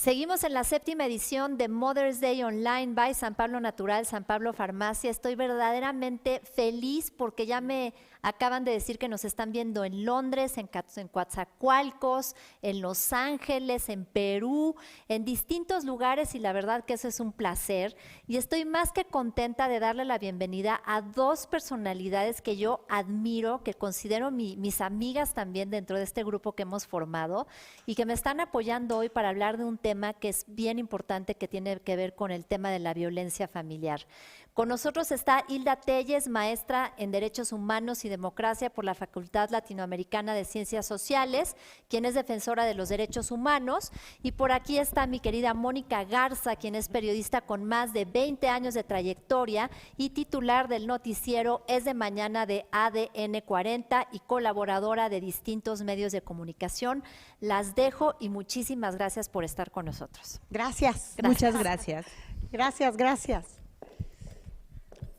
Seguimos en la 7ª edición de Mother's Day Online by San Pablo Natural, San Pablo Farmacia. Estoy verdaderamente feliz porque ya me acaban de decir que nos están viendo en Londres, en Coatzacoalcos, en Los Ángeles, en Perú, en distintos lugares, y la verdad que eso es un placer. Y estoy más que contenta de darle la bienvenida a dos personalidades que yo admiro, que considero mis amigas también dentro de este grupo que hemos formado y que me están apoyando hoy para hablar de un tema que es bien importante, que tiene que ver con el tema de la violencia familiar. Con nosotros está Hilda Telles, maestra en Derechos Humanos y Democracia por la Facultad Latinoamericana de Ciencias Sociales, quien es defensora de los derechos humanos. Y por aquí está mi querida Mónica Garza, quien es periodista con más de 20 años de trayectoria y titular del noticiero Es de Mañana de ADN 40 y colaboradora de distintos medios de comunicación. Las dejo y muchísimas gracias por estar con nosotros. Gracias. Muchas gracias. Gracias.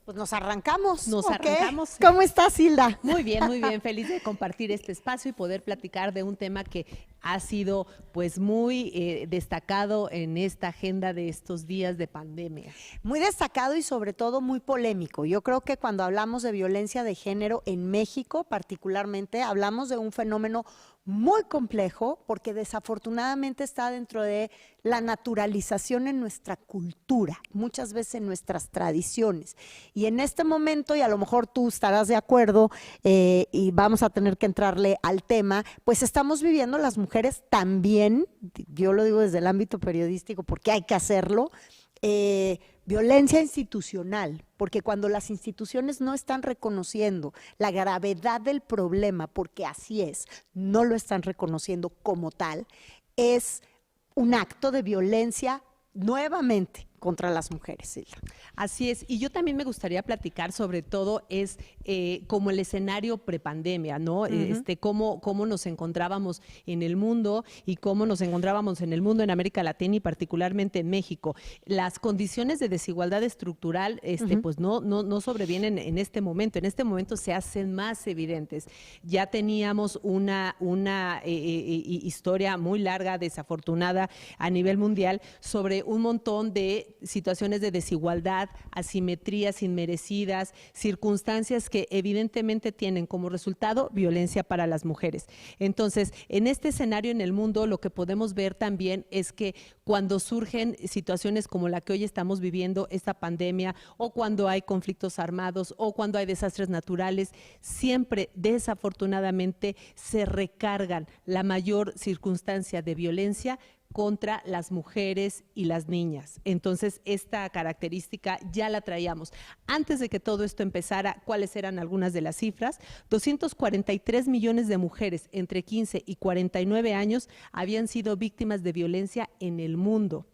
Pues nos arrancamos. Arrancamos. ¿Cómo estás, Hilda? Muy bien, feliz de compartir este espacio y poder platicar de un tema que ha sido pues muy destacado en esta agenda de estos días de pandemia. Muy destacado y sobre todo muy polémico. Yo creo que cuando hablamos de violencia de género en México particularmente, hablamos de un fenómeno muy complejo porque desafortunadamente está dentro de la naturalización en nuestra cultura, muchas veces en nuestras tradiciones. Y en este momento, y a lo mejor tú estarás de acuerdo y vamos a tener que entrarle al tema, pues estamos viviendo las mujeres también, yo lo digo desde el ámbito periodístico porque hay que hacerlo, violencia institucional, porque cuando las instituciones no están reconociendo la gravedad del problema, porque así es, no lo están reconociendo como tal, es un acto de violencia nuevamente contra las mujeres, Silvia. Así es, y yo también me gustaría platicar sobre todo es como el escenario prepandemia, ¿no? Cómo nos encontrábamos en el mundo y cómo nos encontrábamos en el mundo en América Latina y particularmente en México. Las condiciones de desigualdad estructural pues no sobrevienen en este momento se hacen más evidentes. Ya teníamos una historia muy larga, desafortunada a nivel mundial sobre un montón de situaciones de desigualdad, asimetrías inmerecidas, circunstancias que evidentemente tienen como resultado violencia para las mujeres. Entonces, en este escenario en el mundo, lo que podemos ver también es que cuando surgen situaciones como la que hoy estamos viviendo, esta pandemia, o cuando hay conflictos armados, o cuando hay desastres naturales, siempre, desafortunadamente, se recargan la mayor circunstancia de violencia contra las mujeres y las niñas. Entonces, esta característica ya la traíamos. Antes de que todo esto empezara, ¿cuáles eran algunas de las cifras? 243 millones de mujeres entre 15 y 49 años habían sido víctimas de violencia en el mundo.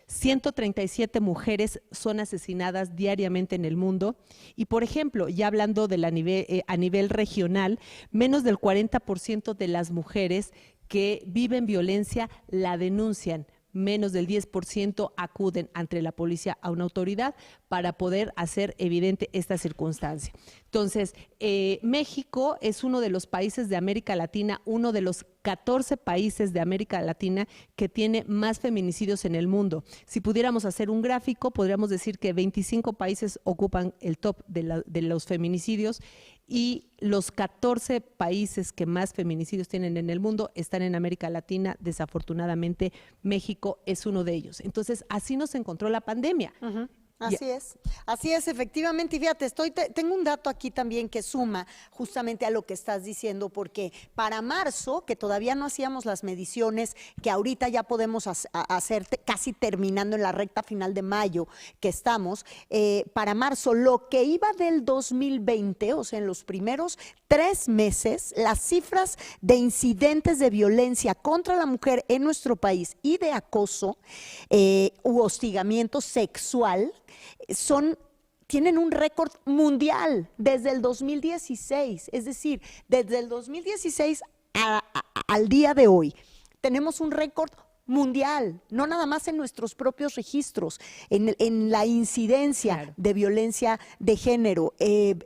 137 mujeres son asesinadas diariamente en el mundo y, por ejemplo, ya hablando a nivel regional, menos del 40% de las mujeres que viven violencia la denuncian, menos del 10% acuden ante la policía a una autoridad para poder hacer evidente esta circunstancia. Entonces, México es uno de los países de América Latina, uno de los 14 países de América Latina que tiene más feminicidios en el mundo. Si pudiéramos hacer un gráfico, podríamos decir que 25 países ocupan el top de los feminicidios y los 14 países que más feminicidios tienen en el mundo están en América Latina. Desafortunadamente, México es uno de ellos. Entonces, así nos encontró la pandemia. Así es, efectivamente. Y fíjate, tengo un dato aquí también que suma justamente a lo que estás diciendo, porque para marzo, que todavía no hacíamos las mediciones que ahorita ya podemos hacer casi terminando en la recta final de mayo que estamos, para marzo, lo que iba del 2020, o sea, en los primeros 3 meses, las cifras de incidentes de violencia contra la mujer en nuestro país y de acoso u hostigamiento sexual tienen un récord mundial desde el 2016, es decir, desde el 2016 al día de hoy tenemos un récord mundial, no nada más en nuestros propios registros, en la incidencia de violencia de género.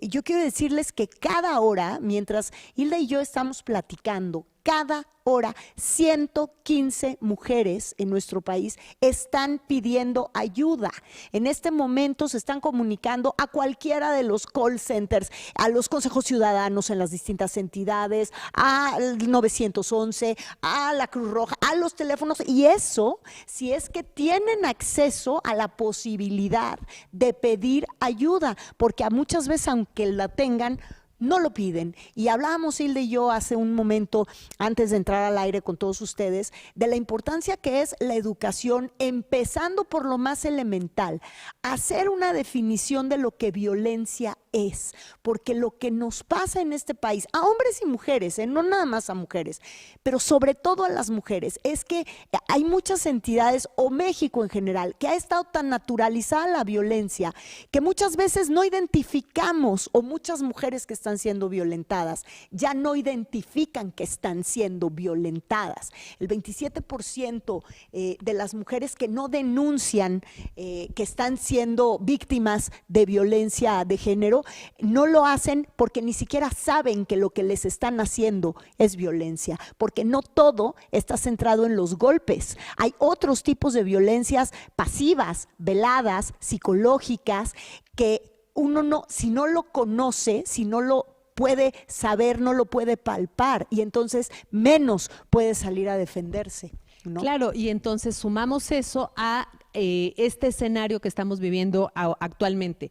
Yo quiero decirles que cada hora, mientras Hilda y yo estamos platicando, Cada hora, 115 mujeres en nuestro país están pidiendo ayuda. En este momento se están comunicando a cualquiera de los call centers, a los consejos ciudadanos en las distintas entidades, al 911, a la Cruz Roja, a los teléfonos, y eso si es que tienen acceso a la posibilidad de pedir ayuda, porque a muchas veces, aunque la tengan, no lo piden. Y hablábamos Hilda y yo hace un momento, antes de entrar al aire con todos ustedes, de la importancia que es la educación, empezando por lo más elemental, hacer una definición de lo que violencia es, porque lo que nos pasa en este país, a hombres y mujeres, no nada más a mujeres, pero sobre todo a las mujeres, es que hay muchas entidades, o México en general, que ha estado tan naturalizada la violencia, que muchas veces no identificamos, o muchas mujeres que están siendo violentadas, ya no identifican que están siendo violentadas. El 27% de las mujeres que no denuncian que están siendo víctimas de violencia de género, no lo hacen porque ni siquiera saben que lo que les están haciendo es violencia, porque no todo está centrado en los golpes. Hay otros tipos de violencias pasivas, veladas, psicológicas, que uno no, si no lo conoce, si no lo puede saber, no lo puede palpar, y entonces menos puede salir a defenderse, ¿no? Claro, y entonces sumamos eso a este escenario que estamos viviendo actualmente.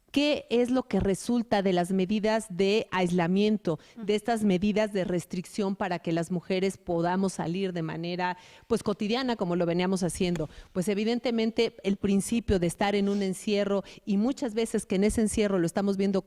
¿Qué es lo que resulta de las medidas de aislamiento, de estas medidas de restricción para que las mujeres podamos salir de manera pues cotidiana como lo veníamos haciendo? Pues evidentemente el principio de estar en un encierro, y muchas veces que en ese encierro lo estamos viendo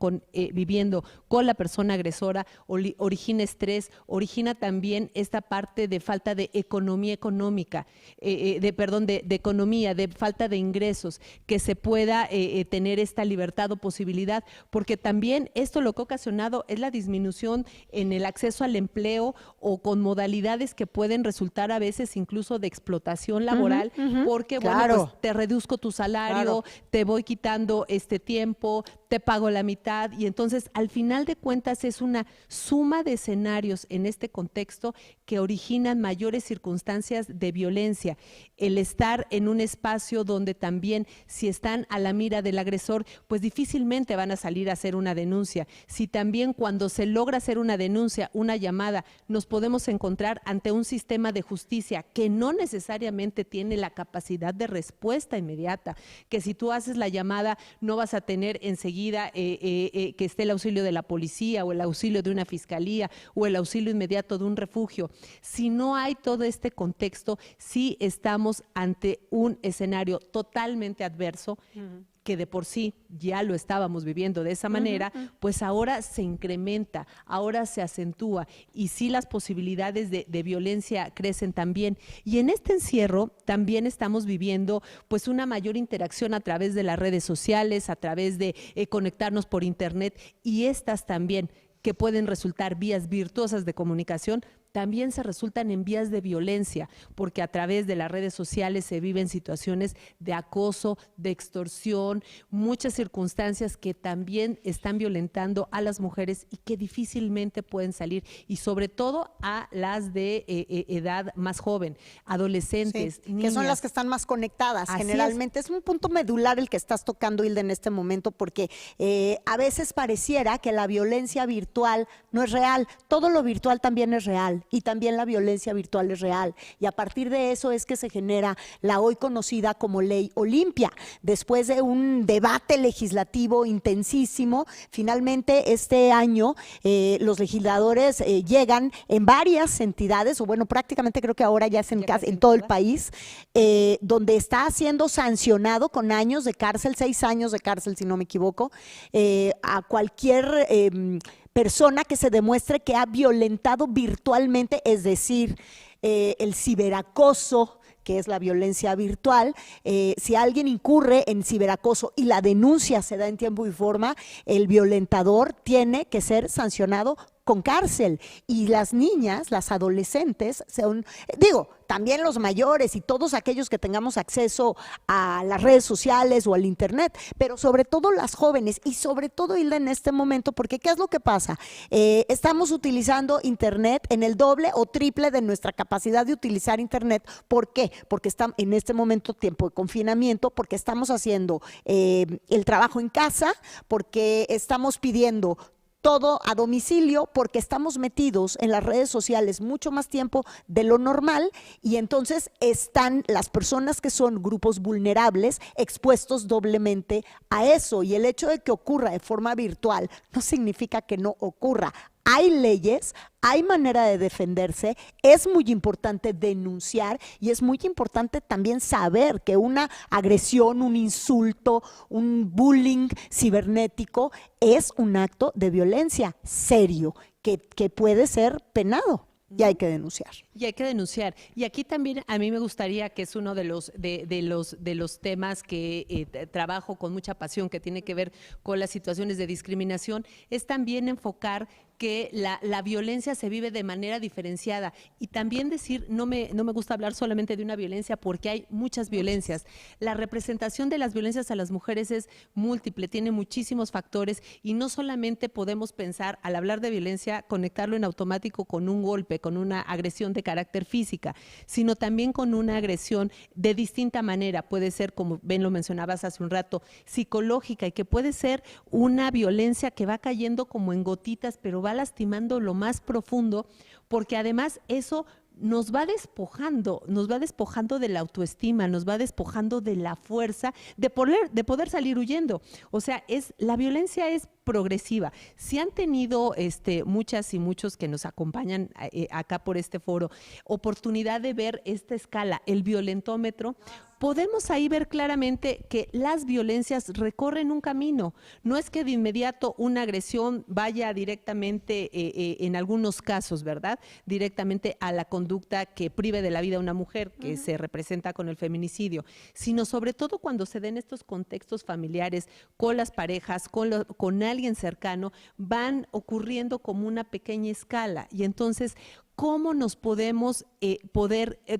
viviendo con la persona agresora, origina estrés, origina también esta parte de falta de economía económica, de economía, de falta de ingresos, que se pueda tener esta libertad o posibilidad, porque también esto lo que ha ocasionado es la disminución en el acceso al empleo, o con modalidades que pueden resultar a veces incluso de explotación laboral, porque claro, bueno, pues te reduzco tu salario, claro, te voy quitando este tiempo, te pago la mitad, y entonces al final de cuentas es una suma de escenarios en este contexto que originan mayores circunstancias de violencia. El estar en un espacio donde también, si están a la mira del agresor, pues difícilmente van a salir a hacer una denuncia. Si también cuando se logra hacer una denuncia, una llamada, nos podemos encontrar ante un sistema de justicia que no necesariamente tiene la capacidad de respuesta inmediata, que si tú haces la llamada no vas a tener enseguida que esté el auxilio de la policía, o el auxilio de una fiscalía, o el auxilio inmediato de un refugio. Si no hay todo este contexto, sí estamos ante un escenario totalmente adverso, que de por sí ya lo estábamos viviendo de esa manera, pues ahora se incrementa, ahora se acentúa, y sí las posibilidades de violencia crecen también. Y en este encierro también estamos viviendo pues una mayor interacción a través de las redes sociales, a través de conectarnos por internet, y estas también, que pueden resultar vías virtuosas de comunicación, también se resultan en vías de violencia, porque a través de las redes sociales se viven situaciones de acoso, de extorsión, muchas circunstancias que también están violentando a las mujeres y que difícilmente pueden salir, y sobre todo a las de edad más joven, adolescentes, sí, niñas. que son las que están más conectadas. Así generalmente. Es un punto medular el que estás tocando, Hilda, en este momento, porque a veces pareciera que la violencia virtual no es real. Todo lo virtual también es real, y también la violencia virtual es real, y a partir de eso es que se genera la hoy conocida como Ley Olimpia. Después de un debate legislativo intensísimo, finalmente este año los legisladores llegan en varias entidades, o bueno, prácticamente creo que ahora ya es en todo el país, donde está siendo sancionado con años de cárcel, 6 años de cárcel si no me equivoco, a cualquier persona que se demuestre que ha violentado virtualmente, es decir, el ciberacoso, que es la violencia virtual. Si alguien incurre en ciberacoso y la denuncia se da en tiempo y forma, el violentador tiene que ser sancionado con cárcel. Y las niñas, las adolescentes, digo, también los mayores y todos aquellos que tengamos acceso a las redes sociales o al internet, pero sobre todo las jóvenes y sobre todo, Hilda, en este momento, porque ¿qué es lo que pasa? Estamos utilizando internet en el doble o triple de nuestra capacidad de utilizar internet. ¿Por qué? Porque está en este momento tiempo de confinamiento, porque estamos haciendo el trabajo en casa, porque estamos pidiendo todo a domicilio, porque estamos metidos en las redes sociales mucho más tiempo de lo normal, y entonces están las personas que son grupos vulnerables expuestos doblemente a eso. Y el hecho de que ocurra de forma virtual no significa que no ocurra. Hay leyes, hay manera de defenderse, es muy importante denunciar y es muy importante también saber que una agresión, un insulto, un bullying cibernético es un acto de violencia serio que puede ser penado. Y hay que denunciar. Y hay que denunciar. Y aquí también a mí me gustaría, que es uno de los temas que trabajo con mucha pasión, que tiene que ver con las situaciones de discriminación, es también enfocar que la violencia se vive de manera diferenciada, y también decir, no me gusta hablar solamente de una violencia, porque hay muchas violencias. La representación de las violencias a las mujeres es múltiple, tiene muchísimos factores, y no solamente podemos pensar, al hablar de violencia, conectarlo en automático con un golpe, con una agresión de carácter física, sino también con una agresión de distinta manera. Puede ser, como Ben lo mencionabas hace un rato, psicológica, y que puede ser una violencia que va cayendo como en gotitas, pero va lastimando lo más profundo, porque además eso nos va despojando de la autoestima, nos va despojando de la fuerza de poder salir huyendo. O sea, la violencia es progresiva. Si han tenido muchas y muchos que nos acompañan acá por este foro, oportunidad de ver esta escala, el violentómetro, podemos ahí ver claramente que las violencias recorren un camino. No es que de inmediato una agresión vaya directamente, en algunos casos, ¿verdad?, directamente a la conducta que prive de la vida a una mujer, que se representa con el feminicidio, sino sobre todo cuando se den estos contextos familiares, con las parejas, con alguien cercano, van ocurriendo como una pequeña escala. Y entonces, ¿cómo nos podemos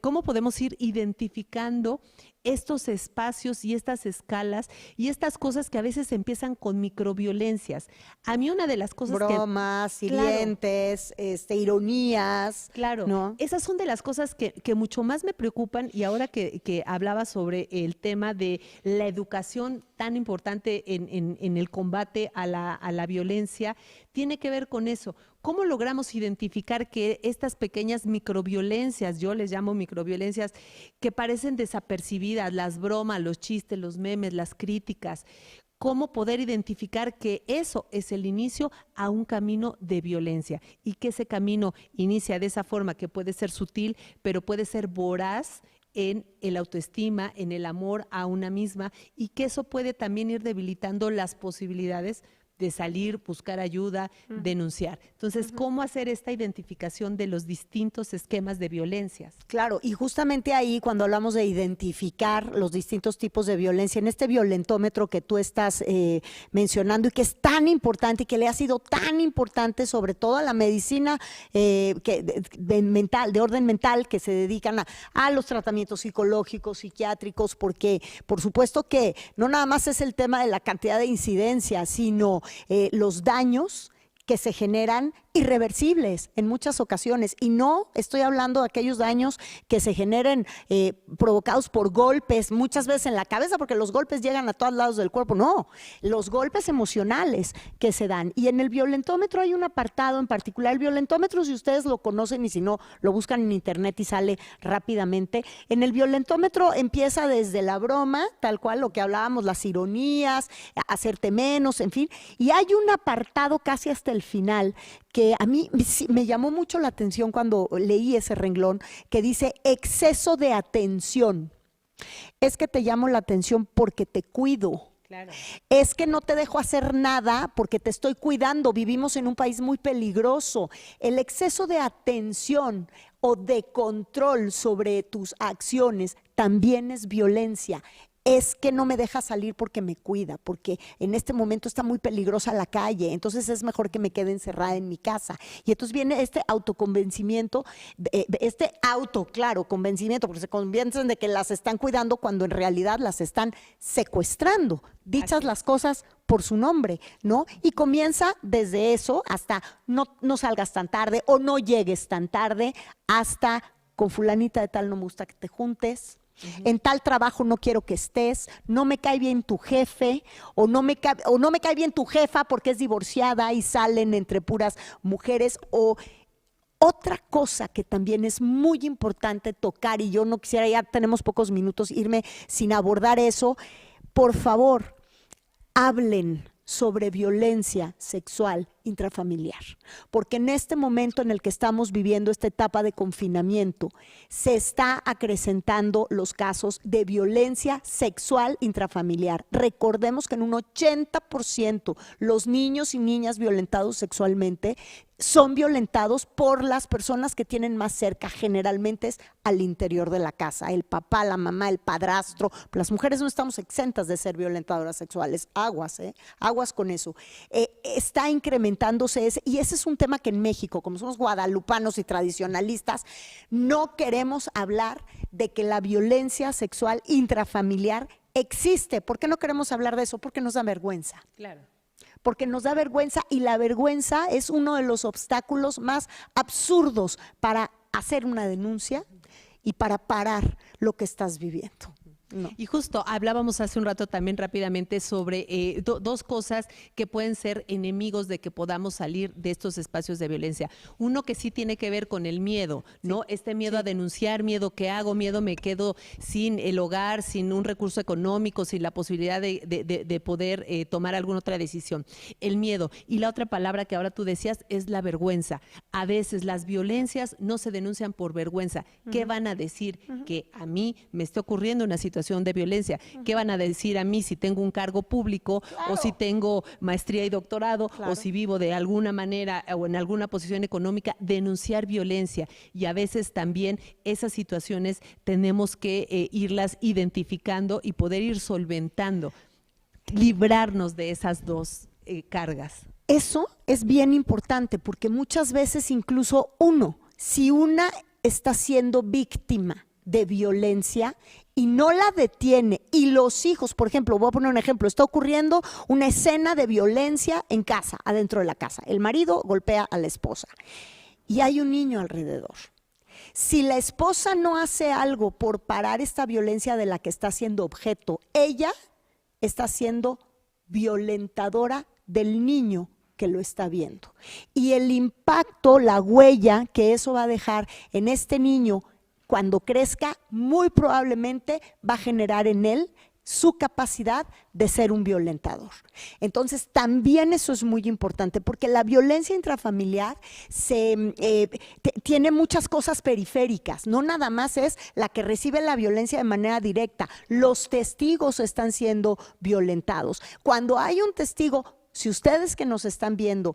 cómo podemos ir identificando estos espacios y estas escalas y estas cosas que a veces empiezan con microviolencias? A mí una de las cosas bromas, hirientes, ironías. Claro, ¿no? Esas son de las cosas que mucho más me preocupan, y ahora que hablaba sobre el tema de la educación tan importante en el combate a la violencia, tiene que ver con eso. ¿Cómo logramos identificar que estas pequeñas microviolencias, yo les llamo microviolencias, que parecen desapercibidas, las bromas, los chistes, los memes, las críticas, cómo poder identificar que eso es el inicio a un camino de violencia, y que ese camino inicia de esa forma que puede ser sutil, pero puede ser voraz en el autoestima, en el amor a una misma, y que eso puede también ir debilitando las posibilidades de salir, buscar ayuda, denunciar. Entonces, ¿cómo hacer esta identificación de los distintos esquemas de violencias? Claro, y justamente ahí, cuando hablamos de identificar los distintos tipos de violencia, en este violentómetro que tú estás mencionando, y que es tan importante y que le ha sido tan importante, sobre todo a la medicina mental, de orden mental, que se dedican a los tratamientos psicológicos, psiquiátricos, porque por supuesto que no nada más es el tema de la cantidad de incidencia, sino los daños que se generan irreversibles en muchas ocasiones. Y no estoy hablando de aquellos daños que se generen provocados por golpes, muchas veces en la cabeza, porque los golpes llegan a todos lados del cuerpo. No, los golpes emocionales que se dan. Y en el violentómetro hay un apartado en particular. El violentómetro, si ustedes lo conocen, y si no, lo buscan en internet y sale rápidamente. En el violentómetro empieza desde la broma, tal cual lo que hablábamos, las ironías, hacerte menos, en fin. Y hay un apartado casi hasta el final que a mí me llamó mucho la atención cuando leí ese renglón, que dice exceso de atención. Es que te llamo la atención porque te cuido. Claro. Es que no te dejo hacer nada porque te estoy cuidando. Vivimos en un país muy peligroso. El exceso de atención o de control sobre tus acciones también es violencia. es que no me deja salir porque me cuida, porque en este momento está muy peligrosa la calle, entonces es mejor que me quede encerrada en mi casa. Y entonces viene este autoconvencimiento, claro, convencimiento, porque se convencen de que las están cuidando cuando en realidad las están secuestrando, dichas las cosas por su nombre, ¿no? Y comienza desde eso hasta no salgas tan tarde o no llegues tan tarde, hasta con fulanita de tal no me gusta que te juntes, en tal trabajo no quiero que estés, no me cae bien tu jefe o no me cae bien tu jefa porque es divorciada y salen entre puras mujeres. O otra cosa que también es muy importante tocar, y yo no quisiera, ya tenemos pocos minutos, irme sin abordar eso. Por favor, hablen sobre violencia sexual intrafamiliar, porque en este momento en el que estamos viviendo esta etapa de confinamiento, se está acrecentando los casos de violencia sexual intrafamiliar. Recordemos que en un 80% los niños y niñas violentados sexualmente son violentados por las personas que tienen más cerca, generalmente es al interior de la casa, el papá, la mamá, el padrastro. Las mujeres no estamos exentas de ser violentadoras sexuales, aguas con eso. Está incrementándose ese, y ese es un tema que en México, como somos guadalupanos y tradicionalistas, no queremos hablar de que la violencia sexual intrafamiliar existe. ¿Por qué no queremos hablar de eso? Porque nos da vergüenza. Claro. Porque nos da vergüenza, y la vergüenza es uno de los obstáculos más absurdos para hacer una denuncia y para parar lo que estás viviendo. No. Y justo hablábamos hace un rato también rápidamente sobre dos cosas que pueden ser enemigos de que podamos salir de estos espacios de violencia. Uno que sí tiene que ver con el miedo, ¿no? Este miedo a denunciar, miedo que hago, miedo me quedo sin el hogar, sin un recurso económico, sin la posibilidad de poder tomar alguna otra decisión. El miedo. Y la otra palabra que ahora tú decías es la vergüenza. A veces las violencias no se denuncian por vergüenza. ¿Qué van a decir? Que a mí me esté ocurriendo una situación de violencia. ¿Qué van a decir a mí si tengo un cargo público, o si tengo maestría y doctorado, o si vivo de alguna manera o en alguna posición económica? Denunciar violencia. Y a veces también esas situaciones tenemos que irlas identificando y poder ir solventando, librarnos de esas dos cargas. Eso es bien importante, porque muchas veces incluso si una está siendo víctima de violencia y no la detiene, y los hijos, por ejemplo, voy a poner un ejemplo, está ocurriendo una escena de violencia en casa, adentro de la casa, el marido golpea a la esposa y hay un niño alrededor. Si la esposa no hace algo por parar esta violencia de la que está siendo objeto, ella está siendo violentadora del niño que lo está viendo. Y el impacto, la huella que eso va a dejar en este niño cuando crezca, muy probablemente va a generar en él su capacidad de ser un violentador. Entonces, también eso es muy importante, porque la violencia intrafamiliar tiene muchas cosas periféricas, no nada más es la que recibe la violencia de manera directa, los testigos están siendo violentados. Cuando hay un testigo, si ustedes que nos están viendo,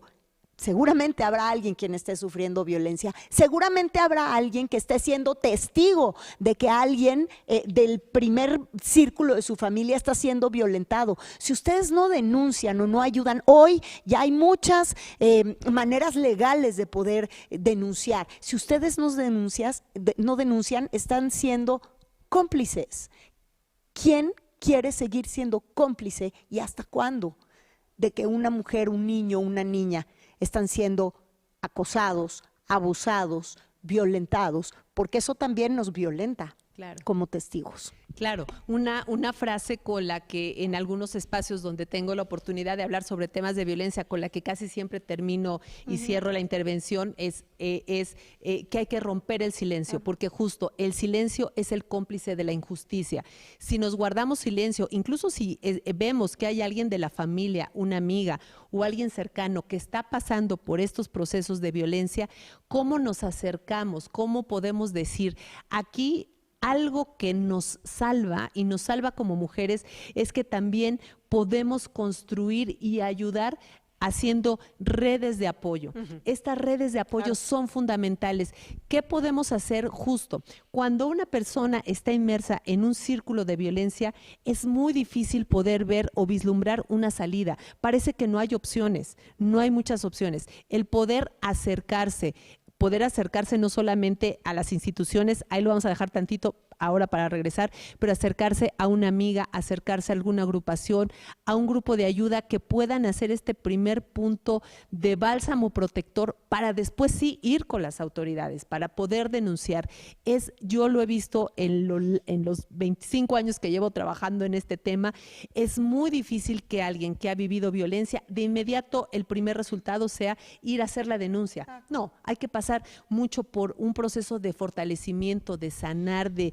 seguramente habrá alguien quien esté sufriendo violencia, seguramente habrá alguien que esté siendo testigo de que alguien del primer círculo de su familia está siendo violentado. Si ustedes no denuncian o no ayudan, hoy ya hay muchas maneras legales de poder denunciar. Si ustedes no denuncian, están siendo cómplices. ¿Quién quiere seguir siendo cómplice y hasta cuándo de que una mujer, un niño, una niña están siendo acosados, abusados, violentados? Porque eso también nos violenta, claro, como testigos. Claro, una frase con la que en algunos espacios donde tengo la oportunidad de hablar sobre temas de violencia, con la que casi siempre termino y cierro la intervención, es que hay que romper el silencio, porque justo el silencio es el cómplice de la injusticia. Si nos guardamos silencio, incluso si vemos que hay alguien de la familia, una amiga o alguien cercano que está pasando por estos procesos de violencia, ¿cómo nos acercamos? ¿Cómo podemos decir? Aquí algo que nos salva, y nos salva como mujeres, es que también podemos construir y ayudar haciendo redes de apoyo. Estas redes de apoyo son fundamentales. ¿Qué podemos hacer justo? Cuando una persona está inmersa en un círculo de violencia, es muy difícil poder ver o vislumbrar una salida. Parece que no hay opciones, no hay muchas opciones. El poder acercarse no solamente a las instituciones, ahí lo vamos a dejar tantito ahora para regresar, pero acercarse a una amiga, acercarse a alguna agrupación, a un grupo de ayuda que puedan hacer este primer punto de bálsamo protector para después sí ir con las autoridades, para poder denunciar. Yo lo he visto en los 25 años que llevo trabajando en este tema, es muy difícil que alguien que ha vivido violencia, de inmediato el primer resultado sea ir a hacer la denuncia. No, hay que pasar mucho por un proceso de fortalecimiento, de sanar, de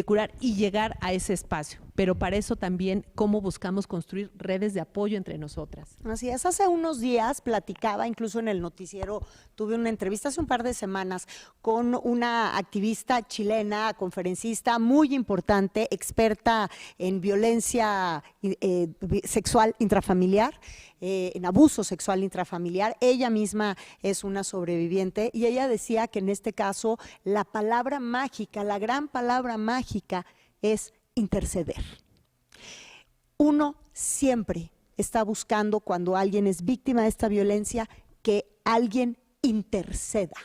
curar y llegar a ese espacio. Pero para eso también, ¿cómo buscamos construir redes de apoyo entre nosotras? Así es, hace unos días platicaba, incluso en el noticiero, tuve una entrevista hace un par de semanas con una activista chilena, conferencista muy importante, experta en violencia sexual intrafamiliar, en abuso sexual intrafamiliar. Ella misma es una sobreviviente y ella decía que en este caso la palabra mágica, la gran palabra mágica es interceder. Uno siempre está buscando, cuando alguien es víctima de esta violencia, que alguien interceda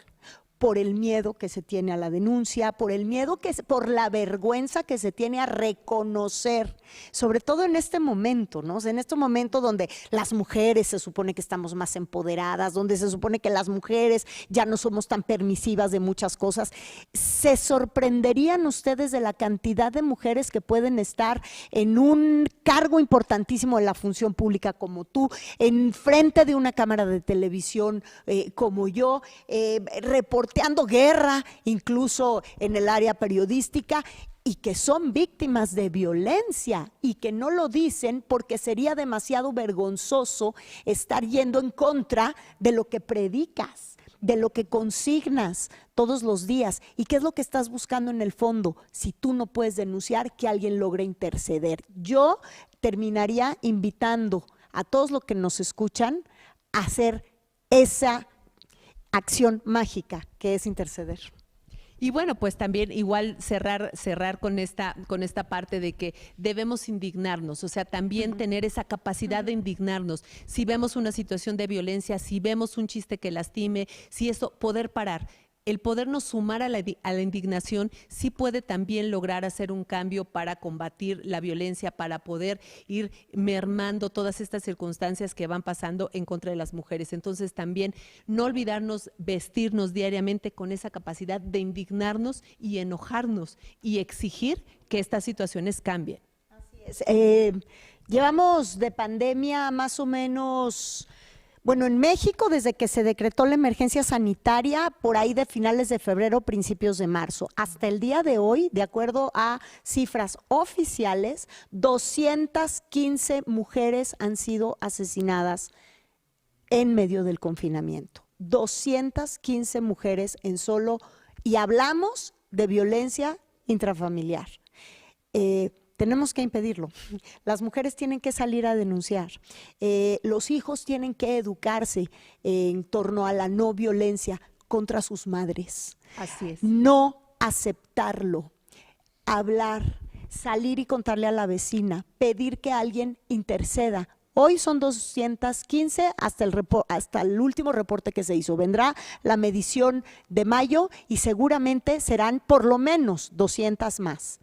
por el miedo que se tiene a la denuncia, por la vergüenza que se tiene a reconocer, sobre todo en este momento, ¿no? O sea, en este momento donde las mujeres se supone que estamos más empoderadas, donde se supone que las mujeres ya no somos tan permisivas de muchas cosas. ¿Se sorprenderían ustedes de la cantidad de mujeres que pueden estar en un cargo importantísimo de la función pública como tú, en frente de una cámara de televisión como yo, reporteando guerra, incluso en el área periodística, y que son víctimas de violencia y que no lo dicen porque sería demasiado vergonzoso estar yendo en contra de lo que predicas, de lo que consignas todos los días? ¿Y qué es lo que estás buscando en el fondo? Si tú no puedes denunciar, que alguien logre interceder. Yo terminaría invitando a todos los que nos escuchan a hacer esa acción mágica que es interceder. Y bueno, pues también igual cerrar con esta parte de que debemos indignarnos, o sea, también tener esa capacidad de indignarnos. Si vemos una situación de violencia, si vemos un chiste que lastime, si eso, poder parar. El podernos sumar a la indignación sí puede también lograr hacer un cambio para combatir la violencia, para poder ir mermando todas estas circunstancias que van pasando en contra de las mujeres. Entonces también no olvidarnos vestirnos diariamente con esa capacidad de indignarnos y enojarnos y exigir que estas situaciones cambien. Así es. Llevamos de pandemia más o menos... Bueno, en México, desde que se decretó la emergencia sanitaria, por ahí de finales de febrero, principios de marzo, hasta el día de hoy, de acuerdo a cifras oficiales, 215 mujeres han sido asesinadas en medio del confinamiento. 215 mujeres en solo, y hablamos de violencia intrafamiliar. Tenemos que impedirlo. Las mujeres tienen que salir a denunciar. Los hijos tienen que educarse en torno a la no violencia contra sus madres. Así es. No aceptarlo, hablar, salir y contarle a la vecina, pedir que alguien interceda. Hoy son 215 hasta el último reporte que se hizo. Vendrá la medición de mayo y seguramente serán por lo menos 200 más.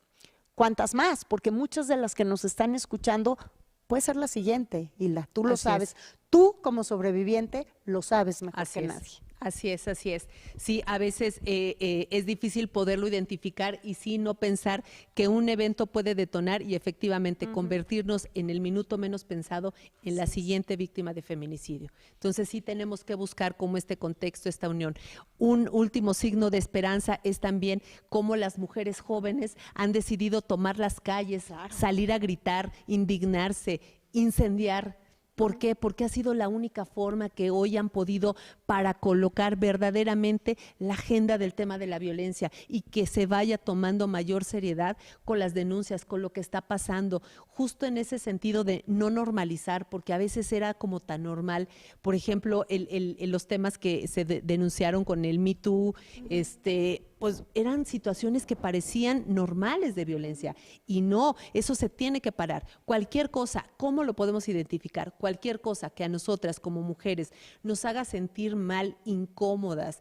¿Cuántas más? Porque muchas de las que nos están escuchando puede ser la siguiente, Hilda, tú lo sabes. Tú como sobreviviente lo sabes mejor que nadie. Así es, así es. Sí, a veces es difícil poderlo identificar y sí no pensar que un evento puede detonar y efectivamente convertirnos en el minuto menos pensado en la siguiente víctima de feminicidio. Entonces sí tenemos que buscar cómo este contexto, esta unión. Un último signo de esperanza es también cómo las mujeres jóvenes han decidido tomar las calles, salir a gritar, indignarse, incendiar. ¿Por qué? Porque ha sido la única forma que hoy han podido para colocar verdaderamente la agenda del tema de la violencia y que se vaya tomando mayor seriedad con las denuncias, con lo que está pasando, justo en ese sentido de no normalizar, porque a veces era como tan normal, por ejemplo, los temas que se denunciaron con el Me Too, pues eran situaciones que parecían normales de violencia y no, eso se tiene que parar. Cualquier cosa, ¿cómo lo podemos identificar? Cualquier cosa que a nosotras como mujeres nos haga sentir mal, incómodas,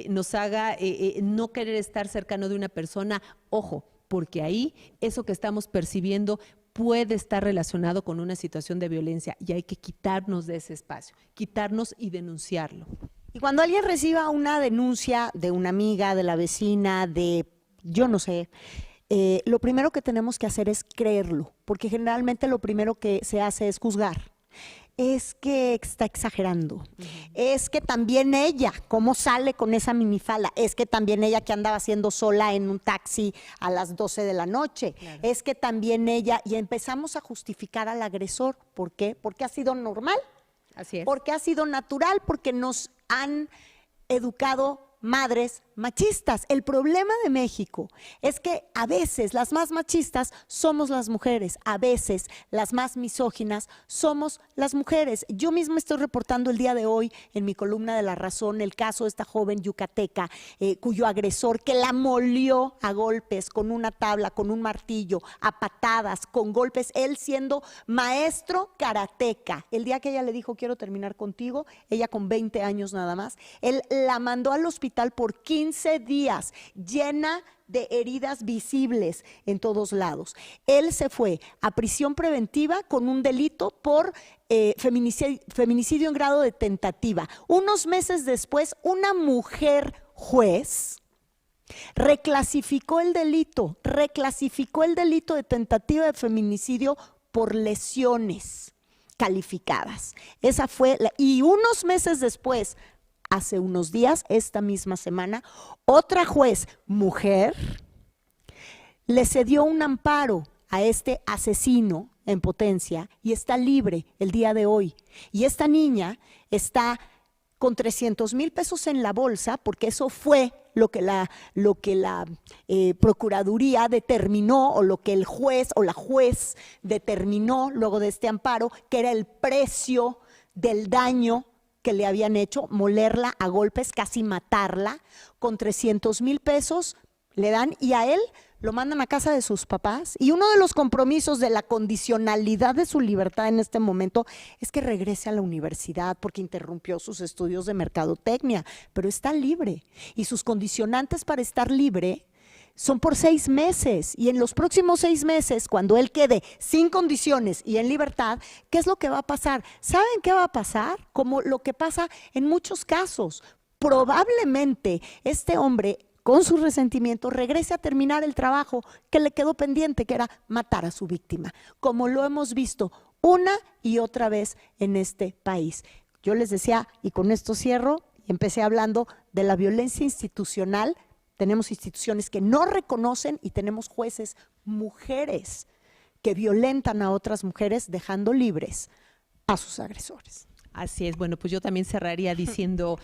nos haga no querer estar cercano de una persona, ojo, porque ahí eso que estamos percibiendo puede estar relacionado con una situación de violencia y hay que quitarnos de ese espacio, quitarnos y denunciarlo. Y cuando alguien reciba una denuncia de una amiga, de la vecina, de yo no sé, lo primero que tenemos que hacer es creerlo, porque generalmente lo primero que se hace es juzgar. Es que está exagerando, es que también ella, ¿cómo sale con esa minifalda? Es que también ella que andaba haciendo sola en un taxi a las 12 de la noche, claro. Es que también ella, y empezamos a justificar al agresor. ¿Por qué? Porque ha sido normal. Así es. Porque ha sido natural, porque nos han educado madres machistas. El problema de México es que a veces las más machistas somos las mujeres, a veces las más misóginas somos las mujeres. Yo misma estoy reportando el día de hoy en mi columna de La Razón el caso de esta joven yucateca cuyo agresor que la molió a golpes con una tabla, con un martillo, a patadas, con golpes, él siendo maestro karateca. El día que ella le dijo quiero terminar contigo, ella con 20 años nada más, él la mandó al hospital por 15 días, llena de heridas visibles en todos lados. Él se fue a prisión preventiva con un delito por feminicidio en grado de tentativa. Unos meses después, una mujer juez reclasificó el delito de tentativa de feminicidio por lesiones calificadas. Esa fue y unos meses después, hace unos días, esta misma semana, otra juez, mujer, le cedió un amparo a este asesino en potencia y está libre el día de hoy. Y esta niña está con 300,000 pesos en la bolsa, porque eso fue lo que la Procuraduría determinó, o lo que el juez o la juez determinó luego de este amparo, que era el precio del daño que le habían hecho, molerla a golpes, casi matarla. Con 300,000 pesos le dan y a él lo mandan a casa de sus papás. Y uno de los compromisos de la condicionalidad de su libertad en este momento es que regrese a la universidad, porque interrumpió sus estudios de mercadotecnia, pero está libre. Y sus condicionantes para estar libre son por 6 meses, y en los próximos 6 meses, cuando él quede sin condiciones y en libertad, ¿qué es lo que va a pasar? ¿Saben qué va a pasar? Como lo que pasa en muchos casos. Probablemente este hombre, con su resentimiento, regrese a terminar el trabajo que le quedó pendiente, que era matar a su víctima, como lo hemos visto una y otra vez en este país. Yo les decía, y con esto cierro, y empecé hablando de la violencia institucional. Tenemos instituciones que no reconocen y tenemos jueces mujeres que violentan a otras mujeres dejando libres a sus agresores. Así es. Bueno, pues yo también cerraría diciendo,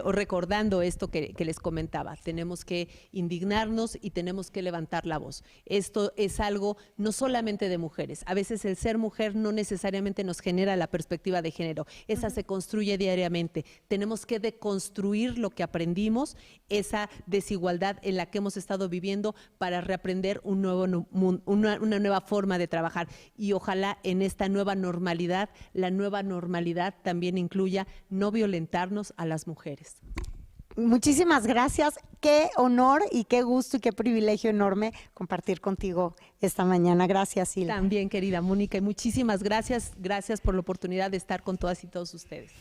o recordando esto que les comentaba. Tenemos que indignarnos y tenemos que levantar la voz. Esto es algo no solamente de mujeres. A veces el ser mujer no necesariamente nos genera la perspectiva de género. Esa se construye diariamente. Tenemos que deconstruir lo que aprendimos, esa desigualdad en la que hemos estado viviendo, para reaprender una nueva forma de trabajar. Y ojalá en esta nueva normalidad, la nueva normalidad también incluya no violentarnos a las mujeres. Muchísimas gracias. Qué honor y qué gusto y qué privilegio enorme compartir contigo esta mañana. Gracias, Silvia. También, querida Mónica, y muchísimas gracias. Gracias por la oportunidad de estar con todas y todos ustedes.